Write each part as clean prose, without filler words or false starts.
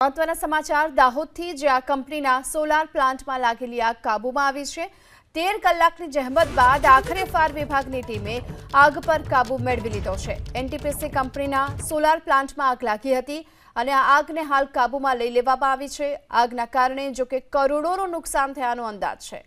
મહત્વના સમાચાર દાહોદથી જ્યાં કંપનીના સોલાર પ્લાન્ટમાં લાગેલી આગ કાબૂમાં આવી છે। 13 કલાકની જહેમત બાદ આખરે ફાયર વિભાગની ટીમે આગ પર કાબૂ મેળવી લીધો છે। એનટીપીસી કંપનીના સોલાર પ્લાન્ટમાં આગ લાગી હતી અને આ આગને હાલ કાબૂમાં લઈ લેવામાં આવી છે। આગના કારણે જો કે કરોડોનું નુકસાન થયાનો અંદાજ છે।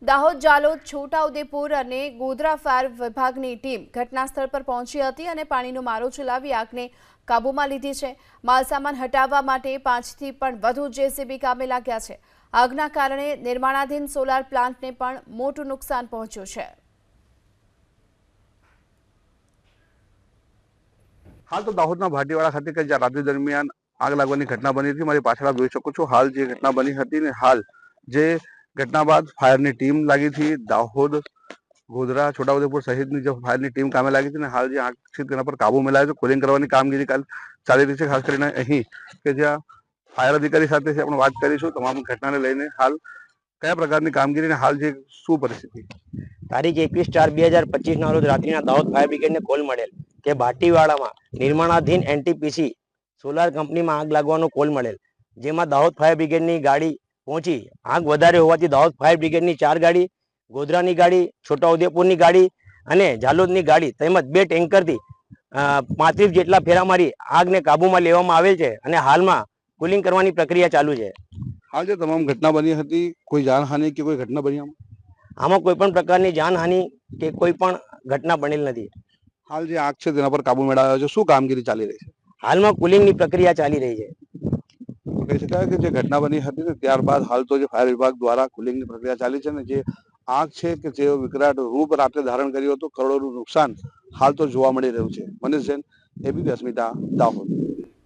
દાહોદ, જાલોદ, છોટાઉદેપુર અને ગોધરા ફાયર વિભાગની ટીમ ઘટના સ્થળ પર પહોંચી હતી અને પાણીનો મારો ચલાવી આગને કાબૂમાં લીધી છે। માલસામાન હટાવવા માટે 5થી પણ વધુ જેસીબી કામે લાગ્યા છે। આગના કારણે નિર્માણાધીન સોલાર પ્લાન્ટને પણ મોટું નુકસાન પહોંચ્યું છે। हाल तो दाहोदना भाटीवाड़ा खाते के रात्रि दरमियान आग लागवानी घटना बनी थी। मारी पाछळ आप जोई शको छो। हाल जे घटना बनी हती ने हाल जे घटना बाद फायरनी टीम लागी थी। दाहोद, गोधरा, छोटाउदेपुर सहितनी जो फायरनी टीम कामे लागी थी ने हाल जे आग છે તેના પર કાબુ મેળવ્યો છે। કુલિંગ કરવાની કામગીરી ચાલી રહી છે। ખાસ કરીને અહીં કે જ્યાં ફાયર અધિકારી સાથે આપણે વાત કરીશું તમામ ઘટનાને લઈને હાલ કયા પ્રકારની કામગીરી અને હાલ જે શું પરિસ્થિતિ। તારીખ 21/4/2025 ના રોજ રાત્રિના દાહોદ ફાયર બ્રિગેડને કોલ મળેલ કે ભાટીવાડામાં નિર્માણાધીન એનટીપીસી સોલાર કંપનીમાં આગ લાગવાનો કોલ મળેલ, જેમાં દાહોદ ફાયર બ્રિગેડની ગાડી પહોંચી આગ વધારે હોવાથી દાહોદ ફાયર બ્રિગેડની 4 ગાડી, ગોધરાની ગાડી, છોટાઉદેપુરની ગાડી અને જાલોદની ગાડી તેમજ 2 ટેન્કરથી 35 જેટલા ફેરા મારી આગને કાબૂમાં લેવામાં આવેલ છે અને હાલમાં કુલિંગ કરવાની પ્રક્રિયા ચાલુ છે। હાલ જે તમામ ઘટના બની હતી કોઈ જાનહાનિ કે કોઈ ઘટના બની આમાં કોઈ પણ પ્રકારની જાનહાનિ કે કોઈ પણ ઘટના બનેલ નથી। હાલ જે આગ છે તેના પર કાબુ મેળવ્યો છે, શું કામગીરી ચાલી રહી છે? હાલમાં કુલિંગની પ્રક્રિયા ચાલી રહી છે। કહી શકાય કે જે ઘટના બની હતી ને ત્યારબાદ હાલ તો જે ફાયર વિભાગ દ્વારા કુલિંગની પ્રક્રિયા ચાલી છે ને જે આગ છે કે જે વિકરાળ રૂપ રાત્રે ધારણ કર્યું હતું, કરોડોનું નુકસાન હાલ તો જોવા મળી રહ્યું છે। મનીષ જૈન, એબીપી અસ્મિતા, દાહોદ।